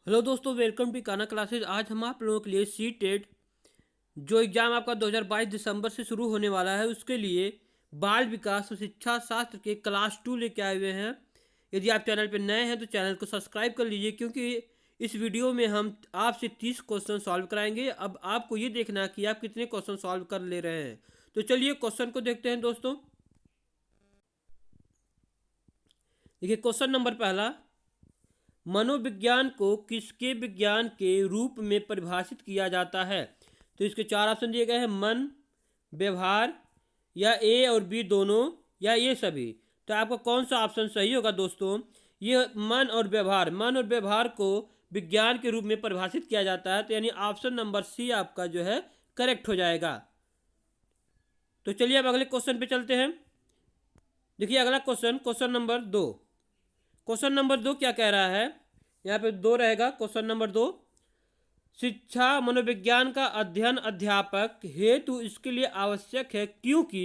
Hello दोस्तों, welcome to काना classes. आज हम आप लोगों के लिए सी टेट जो एग्ज़ाम आपका 2022 दिसंबर से शुरू होने वाला है उसके लिए बाल विकास और शिक्षा शास्त्र के क्लास 2 लेके आए हुए हैं। यदि आप चैनल पर नए हैं तो चैनल को सब्सक्राइब कर लीजिए, क्योंकि इस वीडियो में हम आपसे 30 क्वेश्चन सॉल्व कराएंगे। अब आपको ये देखना है कि आप कितने क्वेश्चन सॉल्व कर ले रहे हैं। तो चलिए क्वेश्चन को देखते हैं दोस्तों। देखिए क्वेश्चन नंबर पहला, मनोविज्ञान को किसके विज्ञान के रूप में परिभाषित किया जाता है? तो इसके चार ऑप्शन दिए गए हैं, मन, व्यवहार, या ए और बी दोनों, या ये सभी। तो आपका कौन सा ऑप्शन सही होगा दोस्तों? ये मन और व्यवहार को विज्ञान के रूप में परिभाषित किया जाता है, तो यानी ऑप्शन नंबर सी आपका जो है करेक्ट हो जाएगा। तो चलिए अब अगले क्वेश्चन पे चलते हैं। देखिए अगला क्वेश्चन, क्वेश्चन नंबर दो। क्वेश्चन नंबर दो क्या कह रहा है? यहाँ पे दो रहेगा। क्वेश्चन नंबर दो, शिक्षा मनोविज्ञान का अध्ययन अध्यापक हेतु इसके लिए आवश्यक है क्योंकि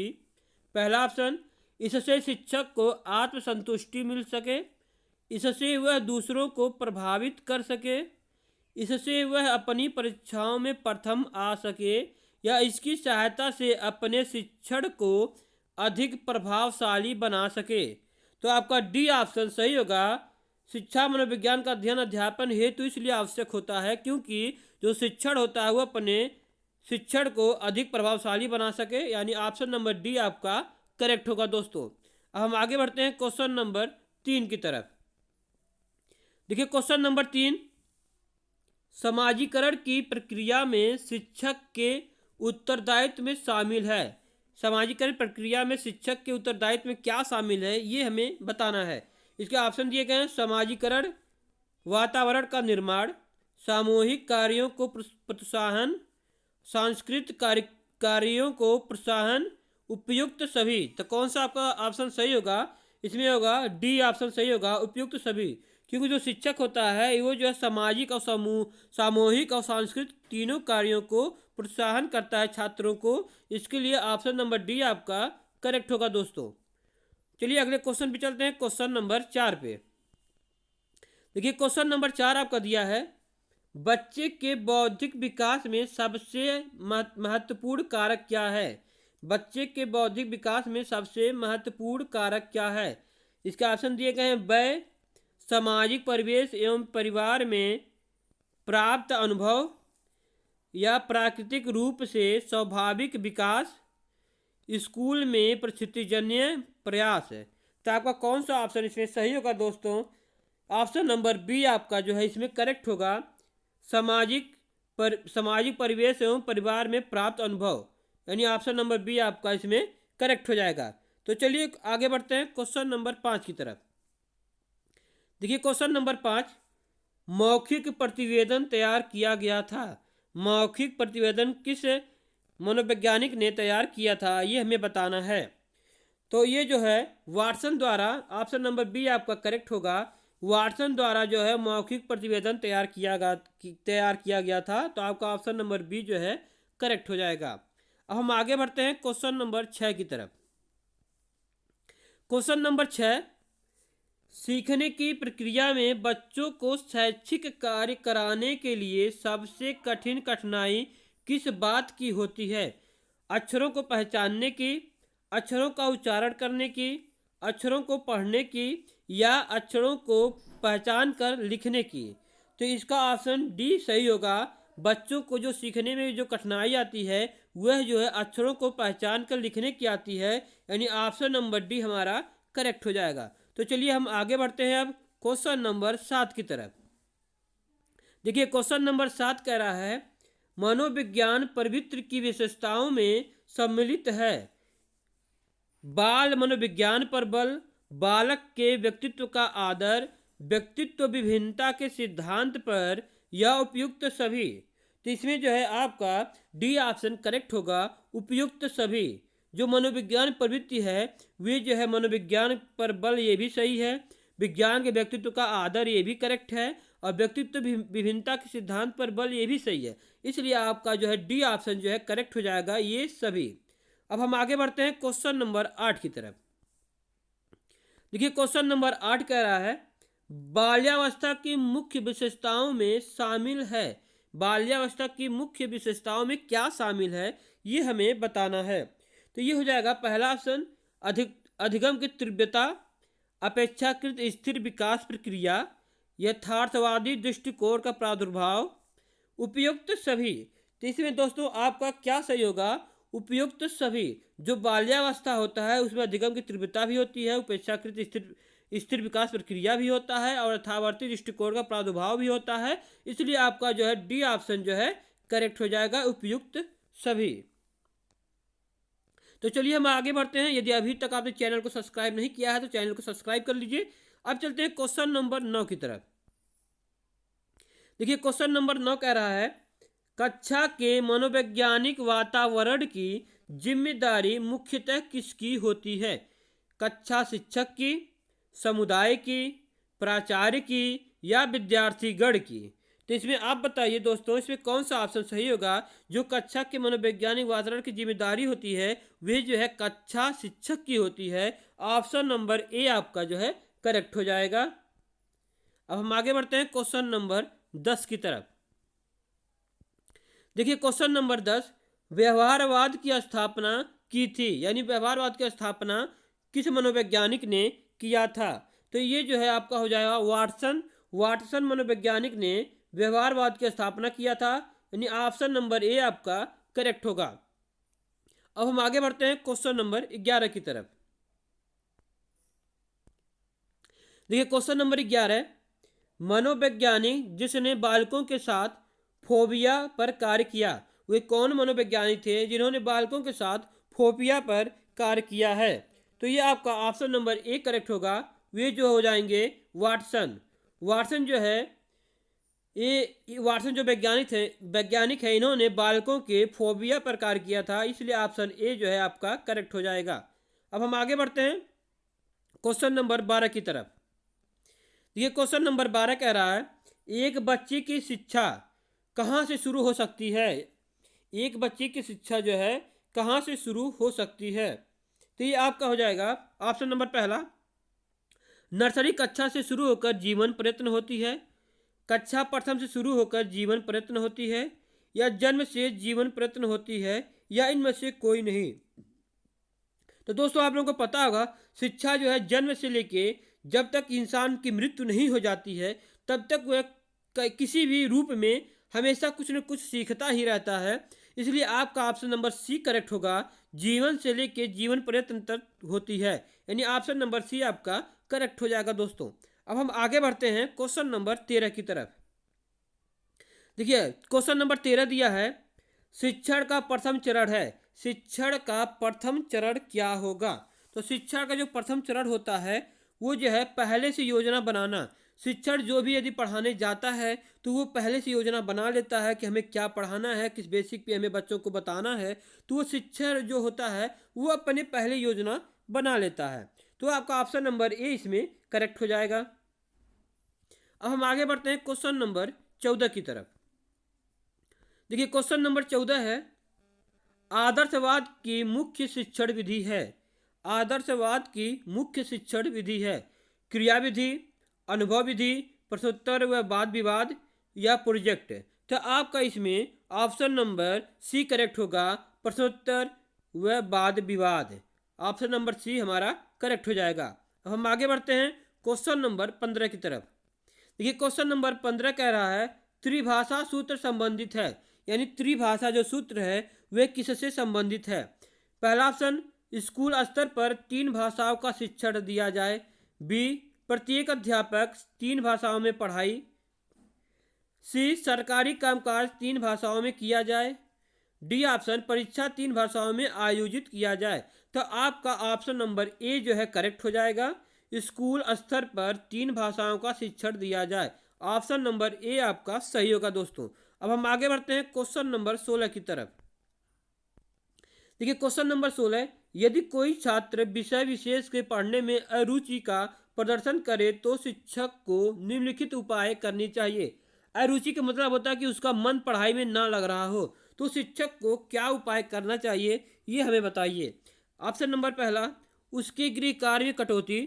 पहला ऑप्शन, इससे शिक्षक को आत्मसंतुष्टि मिल सके, इससे वह दूसरों को प्रभावित कर सके, इससे वह अपनी परीक्षाओं में प्रथम आ सके, या इसकी सहायता से अपने शिक्षण को अधिक प्रभावशाली बना सके। तो आपका डी ऑप्शन सही होगा। शिक्षा मनोविज्ञान का अध्ययन अध्यापन हेतु इसलिए आवश्यक होता है क्योंकि जो शिक्षण होता है वो अपने शिक्षण को अधिक प्रभावशाली बना सके, यानी ऑप्शन नंबर डी आपका करेक्ट होगा दोस्तों। अब हम आगे बढ़ते हैं क्वेश्चन नंबर 3 की तरफ। देखिए क्वेश्चन नंबर 3, समाजीकरण की प्रक्रिया में शिक्षक के उत्तरदायित्व में शामिल है। समाजीकरण प्रक्रिया में शिक्षक के उत्तरदायित्व में क्या शामिल है ये हमें बताना है। इसके ऑप्शन दिए गए हैं, समाजीकरण, वातावरण का निर्माण, सामूहिक कार्यों को प्रोत्साहन, सांस्कृतिक कार्यों को प्रोत्साहन, उपयुक्त सभी। तो कौन सा आपका ऑप्शन सही होगा? इसमें होगा डी ऑप्शन सही होगा, उपयुक्त सभी। क्योंकि जो शिक्षक होता है वो जो है सामाजिक और सामूहिक और सांस्कृतिक तीनों कार्यों को प्रोत्साहन करता है छात्रों को। इसके लिए ऑप्शन नंबर डी आपका करेक्ट होगा दोस्तों। चलिए अगले क्वेश्चन पे चलते हैं, क्वेश्चन नंबर 4 पे। देखिए क्वेश्चन नंबर 4 आपका दिया है, बच्चे के बौद्धिक विकास में सबसे महत्वपूर्ण कारक क्या है? बच्चे के बौद्धिक विकास में सबसे महत्वपूर्ण कारक क्या है? इसके ऑप्शन दिए गए हैं, वय, सामाजिक परिवेश एवं परिवार में प्राप्त अनुभव, या प्राकृतिक रूप से स्वाभाविक विकास, स्कूल में परिस्थितिजन्य प्रयास है। तो आपका कौन सा ऑप्शन इसमें सही होगा दोस्तों? ऑप्शन नंबर बी आपका जो है इसमें करेक्ट होगा, सामाजिक परिवेश एवं परिवार में प्राप्त अनुभव, यानी ऑप्शन नंबर बी आपका इसमें करेक्ट हो जाएगा। तो चलिए आगे बढ़ते हैं क्वेश्चन नंबर 5 की तरफ। देखिए क्वेश्चन नंबर 5, मौखिक प्रतिवेदन तैयार किया गया था। मौखिक प्रतिवेदन किस मनोवैज्ञानिक ने तैयार किया था ये हमें बताना है। तो ये जो है वाटसन द्वारा, ऑप्शन नंबर बी आपका करेक्ट होगा। वाटसन द्वारा जो है मौखिक प्रतिवेदन तैयार किया गया था। तो आपका ऑप्शन नंबर बी जो है करेक्ट हो जाएगा। अब हम आगे बढ़ते हैं क्वेश्चन नंबर 6 की तरफ। क्वेश्चन नंबर 6, सीखने की प्रक्रिया में बच्चों को शैक्षिक कार्य कराने के लिए सबसे कठिन कठिनाई किस बात की होती है? अक्षरों को पहचानने की, अक्षरों का उच्चारण करने की, अक्षरों को पढ़ने की, या अक्षरों को पहचान कर लिखने की। तो इसका ऑप्शन डी सही होगा। बच्चों को जो सीखने में जो कठिनाई आती है वह जो है अक्षरों को पहचान कर लिखने की आती है, यानी ऑप्शन नंबर डी हमारा करेक्ट हो जाएगा। तो चलिए हम आगे बढ़ते हैं अब क्वेश्चन नंबर 7 की तरफ। देखिए क्वेश्चन नंबर 7 कह रहा है, मनोविज्ञान प्रवृत्ति की विशेषताओं में सम्मिलित है बाल मनोविज्ञान पर बल, बालक के व्यक्तित्व का आदर, व्यक्तित्व विभिन्नता के सिद्धांत पर, या उपयुक्त सभी। तो इसमें जो है आपका डी ऑप्शन करेक्ट होगा, उपयुक्त सभी। जो मनोविज्ञान प्रवृत्ति है वे जो है मनोविज्ञान पर बल, ये भी सही है। विज्ञान के व्यक्तित्व का आदर, ये भी करेक्ट है। और व्यक्तित्व विभिन्नता के सिद्धांत पर बल, ये भी सही है। इसलिए आपका जो है डी ऑप्शन जो है करेक्ट हो जाएगा, ये सभी। अब हम आगे बढ़ते हैं क्वेश्चन नंबर 8 की तरफ। देखिए क्वेश्चन नंबर 8 कह रहा है, बाल्यावस्था की मुख्य विशेषताओं में शामिल है। बाल्यावस्था की मुख्य विशेषताओं में क्या शामिल है, ये हमें बताना है। तो ये हो जाएगा पहला ऑप्शन, अधिगम की तीव्रता, अपेक्षाकृत स्थिर विकास प्रक्रिया, यथार्थवादी दृष्टिकोण का प्रादुर्भाव, उपयुक्त सभी। तो इसमें दोस्तों आपका क्या सही होगा, उपयुक्त सभी। जो बाल्यावस्था होता है उसमें अधिगम की तीव्रता भी होती है, उपेक्षाकृत स्थिर विकास प्रक्रिया भी होता है और यथार्थवादी दृष्टिकोण का प्रादुर्भाव भी होता है। इसलिए आपका जो है डी ऑप्शन जो है करेक्ट हो जाएगा, उपयुक्त सभी। तो चलिए हम आगे बढ़ते हैं। यदि अभी तक आपने चैनल को सब्सक्राइब नहीं किया है तो चैनल को सब्सक्राइब कर लीजिए। अब चलते हैं क्वेश्चन नंबर 9 की तरफ। देखिए क्वेश्चन नंबर 9 कह रहा है, कक्षा के मनोवैज्ञानिक वातावरण की जिम्मेदारी मुख्यतः किसकी होती है? कक्षा शिक्षक की, समुदाय की, प्राचार्य की या विद्यार्थीगण की? तो इसमें आप बताइए दोस्तों, इसमें कौन सा ऑप्शन सही होगा? जो कक्षा के मनोवैज्ञानिक वातावरण की जिम्मेदारी होती है वह जो है कक्षा शिक्षक की होती है। ऑप्शन नंबर ए आपका जो है करेक्ट हो जाएगा। अब हम आगे बढ़ते हैं क्वेश्चन नंबर 10 की तरफ। देखिए क्वेश्चन नंबर 10, व्यवहारवाद की स्थापना की थी, यानी व्यवहारवाद की स्थापना किस मनोवैज्ञानिक ने किया था? तो ये जो है आपका हो जाएगा वाटसन। वाटसन मनोवैज्ञानिक ने व्यवहारवाद की स्थापना किया था, यानी ऑप्शन नंबर ए आपका करेक्ट होगा। अब हम आगे बढ़ते हैं क्वेश्चन नंबर 11 की तरफ। देखिए क्वेश्चन नंबर 11, मनोवैज्ञानिक जिसने बालकों के साथ फोबिया पर कार्य किया, वे कौन मनोवैज्ञानिक थे जिन्होंने बालकों के साथ फोबिया पर कार्य किया है? तो ये आपका ऑप्शन नंबर ए करेक्ट होगा। वे जो हो जाएंगे वाटसन। वाटसन जो है ये वाटसन जो वैज्ञानिक है इन्होंने बालकों के फोबिया पर कार्य किया था, इसलिए ऑप्शन ए जो है आपका करेक्ट हो जाएगा। अब हम आगे बढ़ते हैं क्वेश्चन नंबर 12 की तरफ। ये क्वेश्चन नंबर 12 कह रहा है, एक बच्चे की शिक्षा कहाँ से शुरू हो सकती है? एक बच्चे की शिक्षा जो है कहाँ से शुरू हो सकती है? तो ये आपका हो जाएगा ऑप्शन नंबर पहला, नर्सरी कक्षा से शुरू होकर जीवन प्रयत्न होती है, कक्षा प्रथम से शुरू होकर जीवन प्रयत्न होती है, या जन्म से जीवन प्रयत्न होती है, या इनमें से कोई नहीं। तो दोस्तों आप लोगों को पता होगा शिक्षा जो है जन्म से लेके जब तक इंसान की मृत्यु नहीं हो जाती है तब तक वह किसी भी रूप में हमेशा कुछ न कुछ सीखता ही रहता है। इसलिए आपका ऑप्शन नंबर सी करेक्ट होगा, जीवन से लेके जीवन प्रयत्न तक होती है, यानी ऑप्शन नंबर सी आपका करेक्ट हो जाएगा दोस्तों। अब हम आगे बढ़ते हैं क्वेश्चन नंबर 13 की तरफ। देखिए क्वेश्चन नंबर 13 दिया है, शिक्षण का प्रथम चरण है, शिक्षण का प्रथम चरण क्या होगा? तो शिक्षण का जो प्रथम चरण होता है वो जो है पहले से योजना बनाना। शिक्षण जो भी यदि पढ़ाने जाता है तो वो पहले से योजना बना लेता है कि हमें क्या पढ़ाना है, किस बेसिक पे हमें बच्चों को बताना है। तो वो शिक्षण जो होता है वो अपने पहले योजना बना लेता है। तो आपका ऑप्शन नंबर ए इसमें करेक्ट हो जाएगा। अब हम आगे बढ़ते हैं क्वेश्चन नंबर 14 की तरफ। देखिए क्वेश्चन नंबर 14 है, आदर्शवाद की मुख्य शिक्षण विधि है। आदर्शवाद की मुख्य शिक्षण विधि है क्रिया विधि, अनुभव विधि, प्रश्नोत्तर व वाद विवाद, या प्रोजेक्ट। तो आपका इसमें ऑप्शन नंबर सी करेक्ट होगा, प्रश्नोत्तर व वाद विवाद। ऑप्शन नंबर सी हमारा करेक्ट हो जाएगा। अब हम आगे बढ़ते हैं क्वेश्चन नंबर 15 की तरफ। देखिए क्वेश्चन नंबर 15 कह रहा है, त्रिभाषा सूत्र संबंधित है, यानी त्रिभाषा जो सूत्र है वे किससे संबंधित है? पहला ऑप्शन, स्कूल स्तर पर 3 भाषाओं का शिक्षण दिया जाए, बी प्रत्येक अध्यापक 3 भाषाओं में पढ़ाई, सी सरकारी कामकाज 3 भाषाओं में किया जाए, डी ऑप्शन परीक्षा 3 भाषाओं में आयोजित किया जाए। तो आपका ऑप्शन नंबर ए जो है करेक्ट हो जाएगा, स्कूल स्तर पर 3 भाषाओं का शिक्षण दिया जाए। ऑप्शन नंबर ए आपका सही होगा दोस्तों। अब हम आगे बढ़ते हैं क्वेश्चन नंबर 16 की तरफ। देखिए क्वेश्चन नंबर 16, यदि कोई छात्र विषय विशेष के पढ़ने में अरुचि का प्रदर्शन करे तो शिक्षक को निम्नलिखित उपाय करनी चाहिए। अरुचि का मतलब होता है कि उसका मन पढ़ाई में ना लग रहा हो, तो शिक्षक को क्या उपाय करना चाहिए ये हमें बताइए। ऑप्शन नंबर पहला, उसके गृह कार्य में कटौती,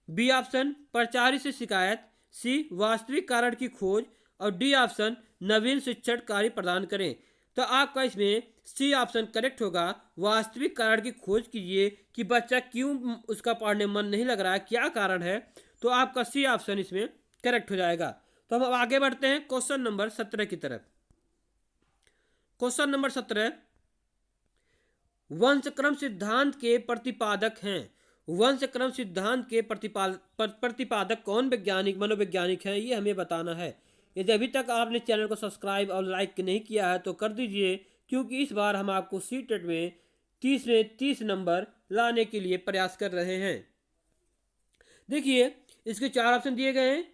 बी ऑप्शन प्राचार्य से शिकायत, सी वास्तविक कारण की खोज और डी ऑप्शन नवीन शिक्षण कार्य प्रदान करें। तो आपका इसमें सी ऑप्शन करेक्ट होगा, वास्तविक कारण की खोज कीजिए कि बच्चा क्यों उसका पढ़ने मन नहीं लग रहा है, क्या कारण है। तो आपका सी ऑप्शन इसमें करेक्ट हो जाएगा। तो हम अब आगे बढ़ते हैं क्वेश्चन नंबर 17 की तरफ। क्वेश्चन नंबर 17, वंशक्रम सिद्धांत के प्रतिपादक हैं। वंशक्रम सिद्धांत के प्रतिपादक कौन वैज्ञानिक मनोवैज्ञानिक है, ये हमें बताना है। यदि अभी तक आपने चैनल को सब्सक्राइब और लाइक नहीं किया है तो कर दीजिए, क्योंकि इस बार हम आपको सीटेट में 30 नंबर लाने के लिए प्रयास कर रहे हैं। देखिए इसके 4 ऑप्शन दिए गए हैं,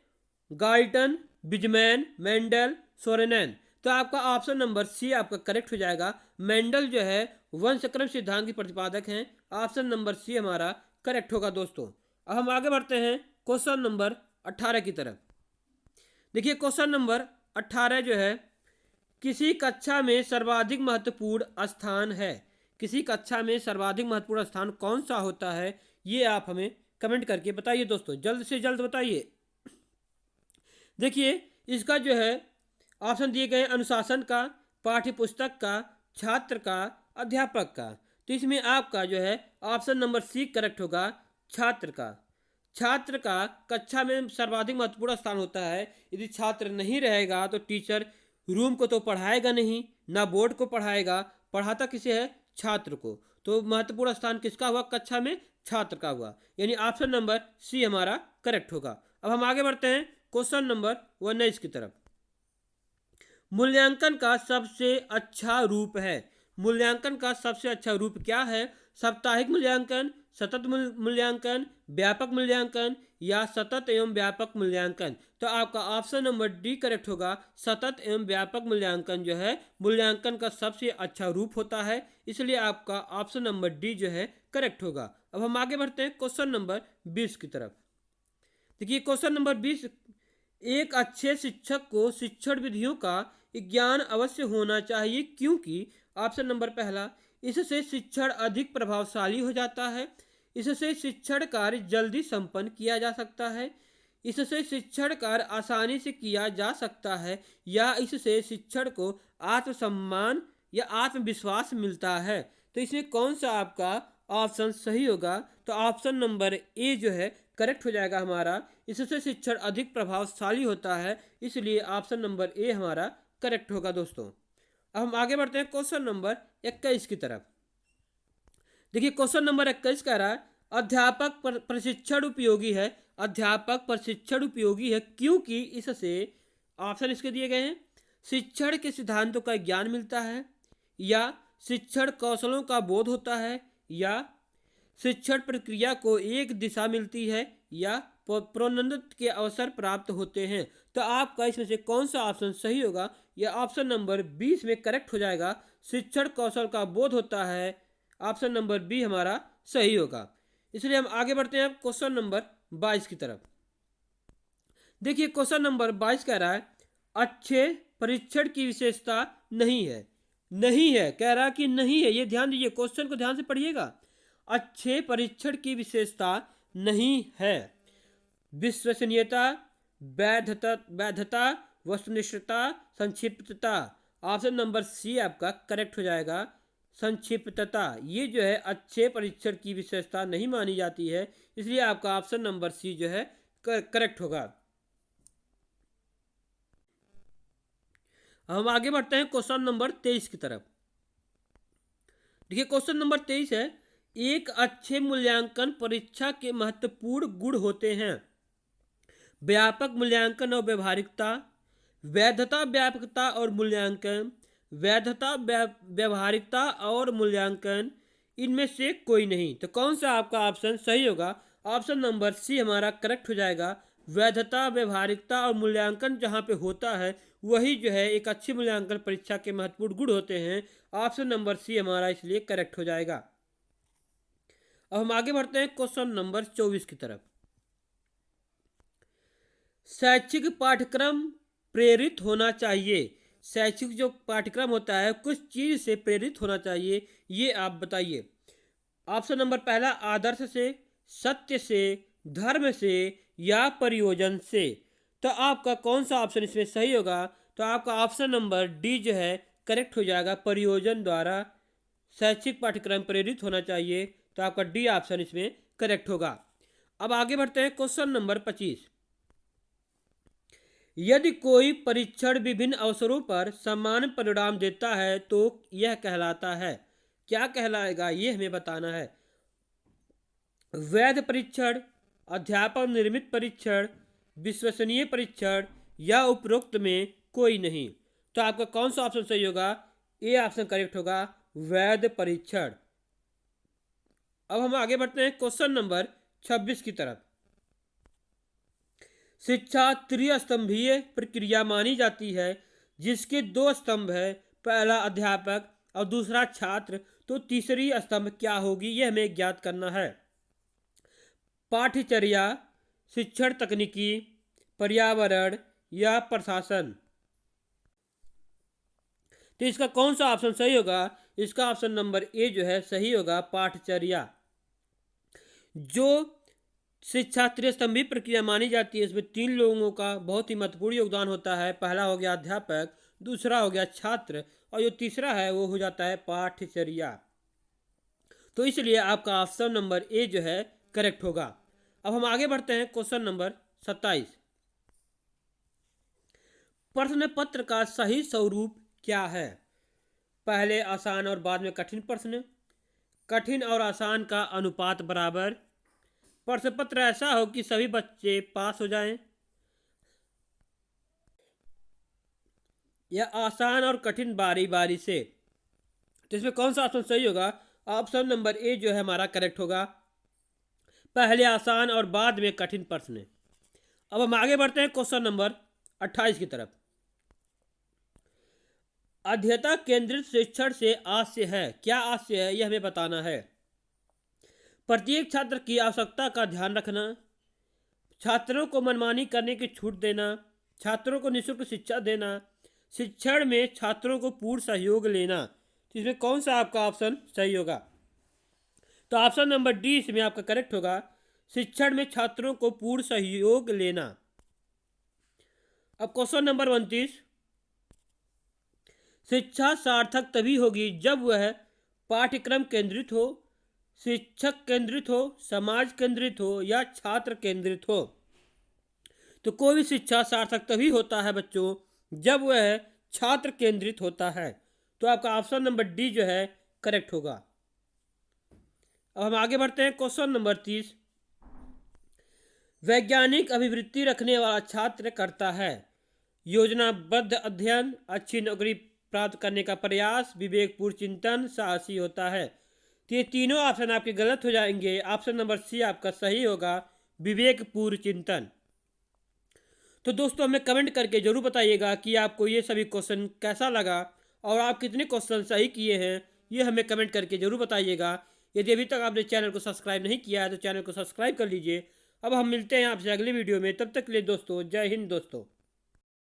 गाल्टन, बिजमैन, मेंडल, सोरेनन। तो आपका ऑप्शन नंबर सी आपका करेक्ट हो जाएगा। मेंडल जो है वंशक्रम सिद्धांत के प्रतिपादक हैं। ऑप्शन नंबर सी हमारा करेक्ट होगा दोस्तों। अब हम आगे बढ़ते हैं क्वेश्चन नंबर 18 की तरफ। देखिए क्वेश्चन नंबर 18 जो है, किसी कक्षा में सर्वाधिक महत्वपूर्ण स्थान है। किसी कक्षा में सर्वाधिक महत्वपूर्ण स्थान कौन सा होता है, ये आप हमें कमेंट करके बताइए दोस्तों, जल्द से जल्द बताइए। देखिए इसका जो है ऑप्शन दिए गए, अनुशासन का, पाठ्य पुस्तक का, छात्र का, अध्यापक का। तो इसमें आपका जो है ऑप्शन नंबर सी करेक्ट होगा, छात्र का। छात्र का कक्षा में सर्वाधिक महत्वपूर्ण स्थान होता है। यदि छात्र नहीं रहेगा तो टीचर रूम को तो पढ़ाएगा नहीं, ना बोर्ड को पढ़ाएगा, पढ़ाता किसे है, छात्र को। तो महत्वपूर्ण स्थान किसका हुआ कक्षा में, छात्र का हुआ, यानी ऑप्शन नंबर सी हमारा करेक्ट होगा। अब हम आगे बढ़ते हैं क्वेश्चन नंबर 19 की तरफ। मूल्यांकन का सबसे अच्छा रूप है। मूल्यांकन का सबसे अच्छा रूप क्या है, साप्ताहिक मूल्यांकन, सतत मूल्यांकन, व्यापक मूल्यांकन या सतत एवं व्यापक मूल्यांकन। तो आपका ऑप्शन नंबर डी करेक्ट होगा, सतत एवं व्यापक मूल्यांकन जो है मूल्यांकन का सबसे अच्छा रूप होता है, इसलिए आपका ऑप्शन नंबर डी जो है करेक्ट होगा। अब हम आगे बढ़ते हैं क्वेश्चन नंबर 20 की तरफ। देखिए क्वेश्चन नंबर 20, एक अच्छे शिक्षक को शिक्षण विधियों का ज्ञान अवश्य होना चाहिए, क्योंकि ऑप्शन नंबर पहला, इससे शिक्षण अधिक प्रभावशाली हो जाता है, इससे शिक्षण कार्य जल्दी संपन्न किया जा सकता है, इससे शिक्षण कार्य आसानी से किया जा सकता है, या इससे शिक्षण को आत्मसम्मान या आत्मविश्वास मिलता है। तो इसमें कौन सा आपका ऑप्शन सही होगा, तो ऑप्शन नंबर ए जो है करेक्ट हो जाएगा हमारा, इससे शिक्षण अधिक प्रभावशाली होता है, इसलिए ऑप्शन नंबर ए हमारा करेक्ट होगा दोस्तों। अब हम आगे बढ़ते हैं क्वेश्चन नंबर 21 की तरफ। देखिए क्वेश्चन नंबर 21 कह रहा है, अध्यापक प्रशिक्षण उपयोगी है। अध्यापक प्रशिक्षण उपयोगी है क्योंकि इससे, ऑप्शन इसके दिए गए हैं, शिक्षण के सिद्धांतों का ज्ञान मिलता है, या शिक्षण कौशलों का बोध होता है, या शिक्षण प्रक्रिया को एक दिशा मिलती है, या प्रोन्नत के अवसर प्राप्त होते हैं। तो आपका इसमें से कौन सा ऑप्शन सही होगा, या ऑप्शन नंबर 20 में करेक्ट हो जाएगा, शिक्षण कौशल का बोध होता है, ऑप्शन नंबर बी हमारा सही होगा। इसलिए हम आगे बढ़ते हैं क्वेश्चन नंबर 22 की तरफ। देखिए क्वेश्चन नंबर 22 कह रहा है, अच्छे परीक्षण की विशेषता नहीं है। नहीं है कह रहा कि नहीं है, ये ध्यान दीजिए, क्वेश्चन को ध्यान से पढ़िएगा। अच्छे परीक्षण की विशेषता नहीं है। विश्वसनीयता, वैधता, वस्तुनिष्ठता, संक्षिप्तता। ऑप्शन नंबर सी आपका करेक्ट हो जाएगा, संक्षिप्तता। ये जो है अच्छे परीक्षण की विशेषता नहीं मानी जाती है, इसलिए आपका ऑप्शन नंबर सी जो है करेक्ट होगा। हम आगे बढ़ते हैं क्वेश्चन नंबर 23 की तरफ। देखिए क्वेश्चन नंबर 23 है, एक अच्छे मूल्यांकन परीक्षा के महत्वपूर्ण गुण होते हैं। व्यापक मूल्यांकन और व्यवहारिकता, वैधता, व्यापकता और मूल्यांकन, वैधता, व्यवहारिकता और मूल्यांकन, इनमें से कोई नहीं। तो कौन सा आपका ऑप्शन सही होगा, ऑप्शन नंबर सी हमारा करेक्ट हो जाएगा। वैधता, व्यवहारिकता और मूल्यांकन जहाँ पे होता है वही जो है एक अच्छी मूल्यांकन परीक्षा के महत्वपूर्ण गुण होते हैं। ऑप्शन नंबर सी हमारा इसलिए करेक्ट हो जाएगा। अब हम आगे बढ़ते हैं क्वेश्चन नंबर 24 की तरफ। शैक्षिक पाठ्यक्रम प्रेरित होना चाहिए। शैक्षिक जो पाठ्यक्रम होता है कुछ चीज से प्रेरित होना चाहिए, ये आप बताइए। ऑप्शन नंबर पहला, आदर्श से, सत्य से, धर्म से या प्रयोजन से। तो आपका कौन सा ऑप्शन इसमें सही होगा? तो आपका ऑप्शन नंबर डी जो है करेक्ट हो जाएगा। परियोजना द्वारा शैक्षिक पाठ्यक्रम प्रेरित होना चाहिए, तो आपका डी ऑप्शन इसमें करेक्ट होगा। अब आगे बढ़ते हैं क्वेश्चन नंबर 25। यदि कोई परीक्षण विभिन्न अवसरों पर समान परिणाम देता है तो यह कहलाता है, क्या कहलाएगा ये हमें बताना है। वैध परीक्षण, अध्यापक निर्मित परीक्षण, विश्वसनीय परीक्षण या उपरोक्त में कोई नहीं। तो आपका कौन सा ऑप्शन सही होगा? ए ऑप्शन करेक्ट होगा, वैध परीक्षण। अब हम आगे बढ़ते हैं क्वेश्चन नंबर 26 की तरफ। शिक्षा त्रिस्तंभीय प्रक्रिया मानी जाती है जिसके दो स्तंभ है, पहला अध्यापक और दूसरा छात्र। तो तीसरी स्तंभ क्या होगी यह हमें ज्ञात करना है। पाठ्यचर्या, शिक्षण तकनीकी, पर्यावरण या प्रशासन। तो इसका कौन सा ऑप्शन सही होगा? इसका ऑप्शन नंबर ए जो है सही होगा, पाठ्यचर्या। जो शिक्षा त्रिस्तंभी प्रक्रिया मानी जाती है इसमें 3 लोगों का बहुत ही महत्वपूर्ण योगदान होता है। पहला हो गया अध्यापक, दूसरा हो गया छात्र और जो तीसरा है वो हो जाता है पाठ्यचर्या। तो इसलिए आपका ऑप्शन नंबर ए जो है करेक्ट होगा। अब हम आगे बढ़ते हैं क्वेश्चन नंबर 27। प्रश्न पत्र का सही स्वरूप क्या है? पहले आसान और बाद में कठिन प्रश्न, कठिन और आसान का अनुपात बराबर, प्रश्न पत्र ऐसा हो कि सभी बच्चे पास हो जाएं, या आसान और कठिन बारी बारी से। तो इसमें कौन सा ऑप्शन सही होगा? ऑप्शन नंबर ए जो है हमारा करेक्ट होगा, पहले आसान और बाद में कठिन प्रश्न। अब हम आगे बढ़ते हैं क्वेश्चन नंबर 28 की तरफ। अध्ययता केंद्रित शिक्षण से आशय है, क्या आशय है यह हमें बताना है। प्रत्येक छात्र की आवश्यकता का ध्यान रखना, छात्रों को मनमानी करने की छूट देना, छात्रों को निःशुल्क शिक्षा देना, शिक्षण में छात्रों को पूर्ण सहयोग लेना। तो इसमें कौन सा आपका ऑप्शन सही होगा? तो ऑप्शन नंबर डी इसमें आपका करेक्ट होगा, शिक्षण में छात्रों को पूर्ण सहयोग लेना। अब क्वेश्चन नंबर 29। शिक्षा सार्थक तभी होगी जब वह पाठ्यक्रम केंद्रित हो, शिक्षक केंद्रित हो, समाज केंद्रित हो या छात्र केंद्रित हो। तो कोई भी शिक्षा सार्थक तभी होता है बच्चों जब वह छात्र केंद्रित होता है। तो आपका ऑप्शन नंबर डी जो है करेक्ट होगा। अब हम आगे बढ़ते हैं क्वेश्चन नंबर 30। वैज्ञानिक अभिवृत्ति रखने वाला छात्र करता है योजनाबद्ध अध्ययन, अच्छी नौकरी प्राप्त करने का प्रयास, विवेकपूर्ण चिंतन, साहसी होता है। तो ये तीनों ऑप्शन आपके गलत हो जाएंगे। ऑप्शन नंबर सी आपका सही होगा, विवेकपूर्ण चिंतन। तो दोस्तों हमें कमेंट करके जरूर बताइएगा कि आपको ये सभी क्वेश्चन कैसा लगा और आप कितने क्वेश्चन सही किए हैं, ये हमें कमेंट करके जरूर बताइएगा। यदि अभी तक आपने चैनल को सब्सक्राइब नहीं किया है तो चैनल को सब्सक्राइब कर लीजिए। अब हम मिलते हैं आपसे अगली वीडियो में, तब तक के लिए दोस्तों जय हिंद दोस्तों।